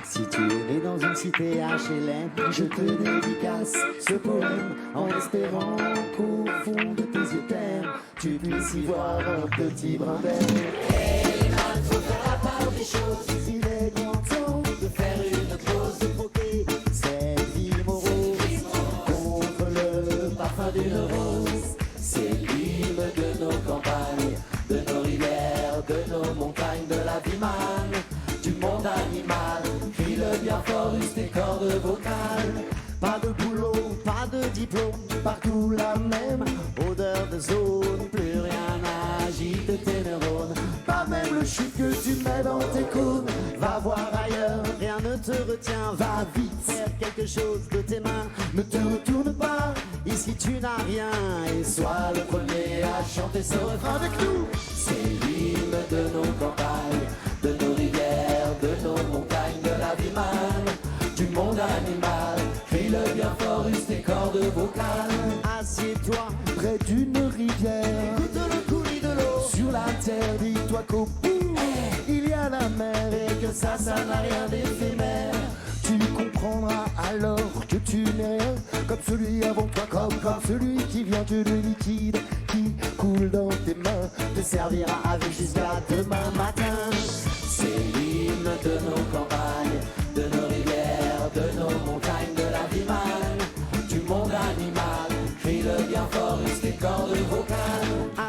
Si tu es né dans une cité HLM, je te dédicace ce poème en espérant qu'au fond de tes yeux ternes, tu puisses y voir un petit brin d'air. Hey man, faut faire la part des choses. Il est grand temps de faire une pause, de troquer cette vie morose contre le parfum d'une rose. C'est l'hymne de nos campagnes, de nos rivières, de nos montagnes, de la vie man, du monde animal. Crie le bien fort, use tes cordes vocales. Pas de boulot, pas de diplôme, partout la même odeur de zone. Plus rien n'agite tes neurones, pas même le chiffre que tu mets dans tes cônes. Va voir ailleurs, rien ne te retient. Va vite faire quelque chose de tes mains. Ne te retourne pas, ici tu n'as rien. Et sois le premier à chanter ce refrain avec nous. C'est l'hymne de nos campagnes, de nos rivières, de nos montagnes, de la vie man, du monde animal. Crie-le bien fort, use tes cordes vocales. Assieds-toi près d'une rivière, écoute le coulis de l'eau sur la terre. Dis-toi qu'au bout, il y a la mer et que ça n'a rien d'éphémère. Tu comprendras alors que tu n'es rien comme celui avant toi, comme celui qui vient de liquide qui coule dans tes mains, te servira avec jusqu'à demain matin. C'est l'hymne de nos campagnes, de nos rivières, de nos montagnes, de la vie man, du monde animal. Crie-le bien fort, use tes cordes vocales.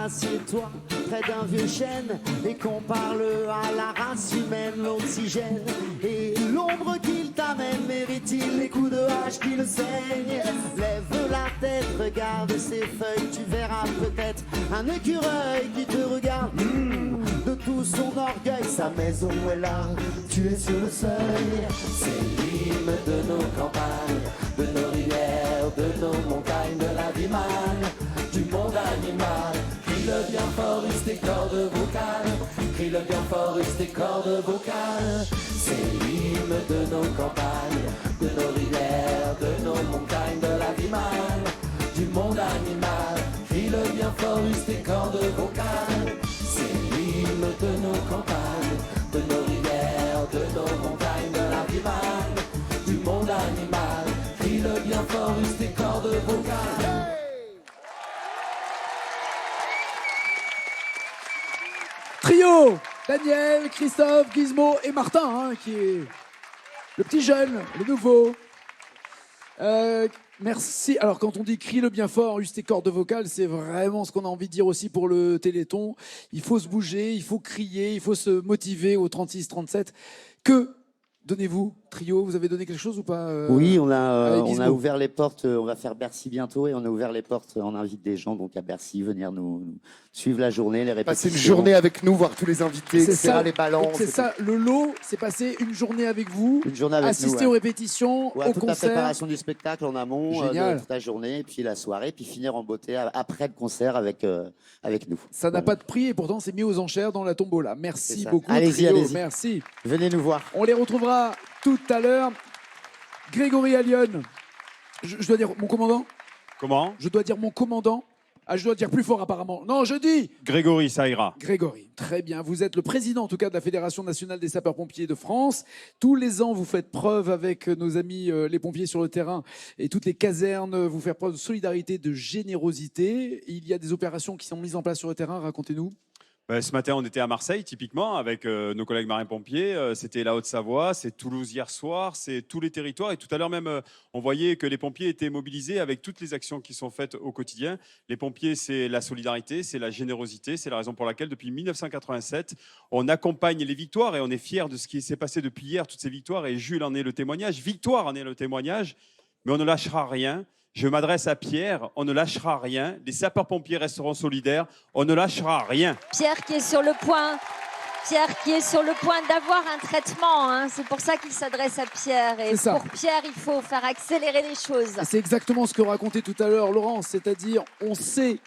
Assieds-toi près d'un vieux chêne et qu'on parle à la race humaine. L'oxygène et l'ombre qu'il t'amène, mérite-t-il les coups de hache qui le saignent? Lève la tête, regarde ses feuilles, tu verras peut-être un écureuil qui te regarde. De tout son orgueil, sa maison est là, tu es sur le seuil. C'est l'hymne de nos campagnes, de nos rivières, de nos montagnes, de la vie man, du monde animal. Crie-le bien fort, use tes cordes vocales. Crie-le bien fort, use tes cordes vocales. C'est l'hymne de nos campagnes, de nos rivières, de nos montagnes, de la vie man, du monde animal. Crie-le bien fort, use tes cordes vocales. C'est l'hymne de nos campagnes, de nos rivières, de nos montagnes, de la vie man, du monde animal. Crie-le bien fort, use tes cordes vocales. Trio, Daniel, Christophe, Gizmo et Martin, hein, qui est le petit jeune, le nouveau. Merci. Alors, quand on dit crie le bien fort, use tes cordes vocales, c'est vraiment ce qu'on a envie de dire aussi pour le Téléthon. Il faut se bouger, il faut crier, il faut se motiver au 36-37. Que donnez-vous, Trio? Vous avez donné quelque chose ou pas Oui, on a ouvert les portes. On va faire Bercy bientôt et on a ouvert les portes. On invite des gens donc à Bercy venir nous suivre la journée, les répétitions. Passer une journée avec nous, voir tous les invités, C'est etc., ça, les balances. c'est ça. Le lot, c'est passer une journée avec vous, Une journée avec assister nous, aux ouais. répétitions, Ouais, au toute la concert. préparation du spectacle en amont, Génial. de toute la journée, et puis la soirée, puis finir en beauté après le concert avec nous. Ça n'a pas de prix et pourtant c'est mis aux enchères dans la tombola. Merci C'est ça. beaucoup, Allez-y, Trio. allez-y. Merci. Venez nous voir. On les retrouvera tout à l'heure. Grégory Allione. Je dois dire mon commandant? Comment? Je dois dire mon commandant? Ah, je dois dire plus fort apparemment. Non, je dis Grégory, ça ira. Grégory. Très bien. Vous êtes le président en tout cas de la Fédération nationale des sapeurs-pompiers de France. Tous les ans, vous faites preuve avec nos amis les pompiers sur le terrain et toutes les casernes, vous faites preuve de solidarité, de générosité. Il y a des opérations qui sont mises en place sur le terrain. Racontez-nous. Ce matin, on était à Marseille, typiquement, avec nos collègues marins-pompiers. C'était la Haute-Savoie, c'est Toulouse hier soir, c'est tous les territoires. Et tout à l'heure même, on voyait que les pompiers étaient mobilisés avec toutes les actions qui sont faites au quotidien. Les pompiers, c'est la solidarité, c'est la générosité. C'est la raison pour laquelle, depuis 1987, on accompagne les victoires et on est fiers de ce qui s'est passé depuis hier, toutes ces victoires. Et Jules en est le témoignage, Victoire en est le témoignage. Mais on ne lâchera rien. Je m'adresse à Pierre, on ne lâchera rien. Les sapeurs-pompiers resteront solidaires, on ne lâchera rien. Pierre qui est sur le point, d'avoir un traitement. Hein. C'est pour ça qu'il s'adresse à Pierre. Et pour Pierre, il faut faire accélérer les choses. C'est exactement ce que racontait tout à l'heure Laurence, c'est-à-dire on sait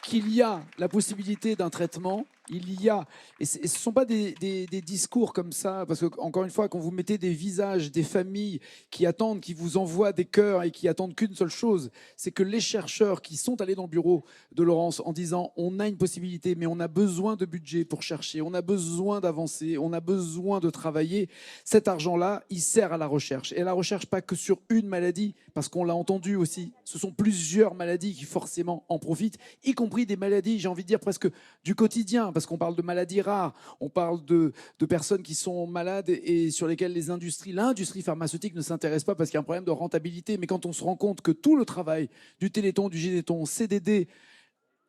qu'il y a la possibilité d'un traitement. Il y a, et ce ne sont pas des discours comme ça, parce que encore une fois, quand vous mettez des visages, des familles qui attendent, qui vous envoient des cœurs et qui attendent qu'une seule chose, c'est que les chercheurs qui sont allés dans le bureau de Laurence en disant on a une possibilité, mais on a besoin de budget pour chercher, on a besoin d'avancer, on a besoin de travailler, cet argent-là, il sert à la recherche. Et à la recherche, pas que sur une maladie, parce qu'on l'a entendu aussi, ce sont plusieurs maladies qui forcément en profitent, y compris des maladies, j'ai envie de dire presque du quotidien, parce qu'on parle de maladies rares, on parle de personnes qui sont malades et sur lesquelles l'industrie pharmaceutique ne s'intéresse pas parce qu'il y a un problème de rentabilité. Mais quand on se rend compte que tout le travail du Téléthon, du Généthon, CDD,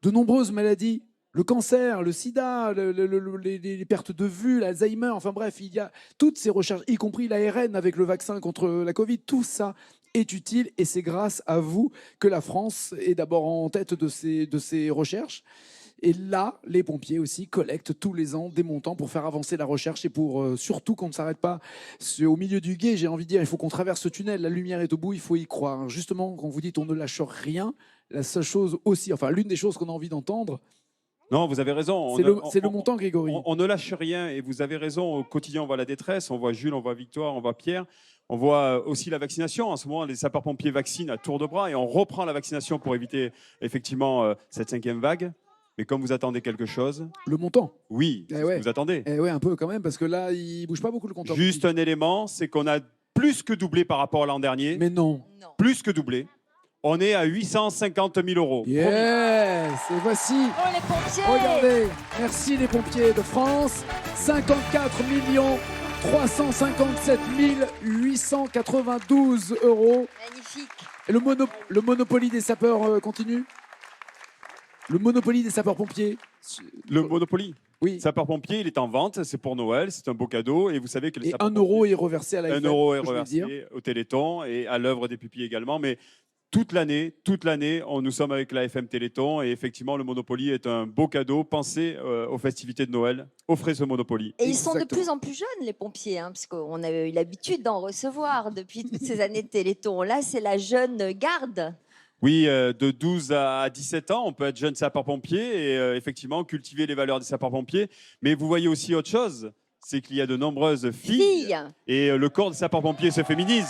de nombreuses maladies, le cancer, le sida, les pertes de vue, l'Alzheimer, enfin bref, il y a toutes ces recherches, y compris l'ARN avec le vaccin contre la Covid, tout ça est utile et c'est grâce à vous que la France est d'abord en tête de ces recherches. Et là, les pompiers aussi collectent tous les ans des montants pour faire avancer la recherche et pour surtout qu'on ne s'arrête pas au milieu du gué. J'ai envie de dire, il faut qu'on traverse ce tunnel, la lumière est au bout, il faut y croire. Justement, quand vous dites on ne lâche rien, la seule chose aussi, enfin l'une des choses qu'on a envie d'entendre, non, vous avez raison. C'est le montant, Grégory. On ne lâche rien et vous avez raison. Au quotidien, on voit la détresse, on voit Jules, on voit Victoire, on voit Pierre. On voit aussi la vaccination. En ce moment, les sapeurs-pompiers vaccinent à tour de bras et on reprend la vaccination pour éviter effectivement cette 5e vague. Mais comme vous attendez quelque chose... Le montant. Oui, vous attendez. Oui, un peu quand même, parce que là, il ne bouge pas beaucoup le compteur. Juste un élément, c'est qu'on a plus que doublé par rapport à l'an dernier. Mais non. Plus que doublé. On est à 850 000 €. Yes. Et voici... Oh, les pompiers. Regardez, merci les pompiers de France. 54 357 892 €. Magnifique. Et le Monopoly des sapeurs continue. Le Monopoly des sapeurs-pompiers. Le Monopoly. Oui. Sapeurs-pompiers, il est en vente, c'est pour Noël, c'est un beau cadeau. Et vous savez que les 1 € est reversé à la 1 € est reversé au Téléthon et à l'œuvre des pupilles également. Mais toute l'année, nous sommes avec la FM Téléthon et effectivement, le Monopoly est un beau cadeau. Pensez aux festivités de Noël, offrez ce Monopoly. Et ils sont de plus en plus jeunes, les pompiers, hein, parce qu'on a eu l'habitude d'en recevoir depuis toutes ces années de Téléthon. Là, c'est la jeune garde. Oui, de 12 à 17 ans, on peut être jeune sapeur-pompier et effectivement cultiver les valeurs des sapeurs-pompiers. Mais vous voyez aussi autre chose, c'est qu'il y a de nombreuses filles. Et le corps des sapeurs-pompiers se féminise.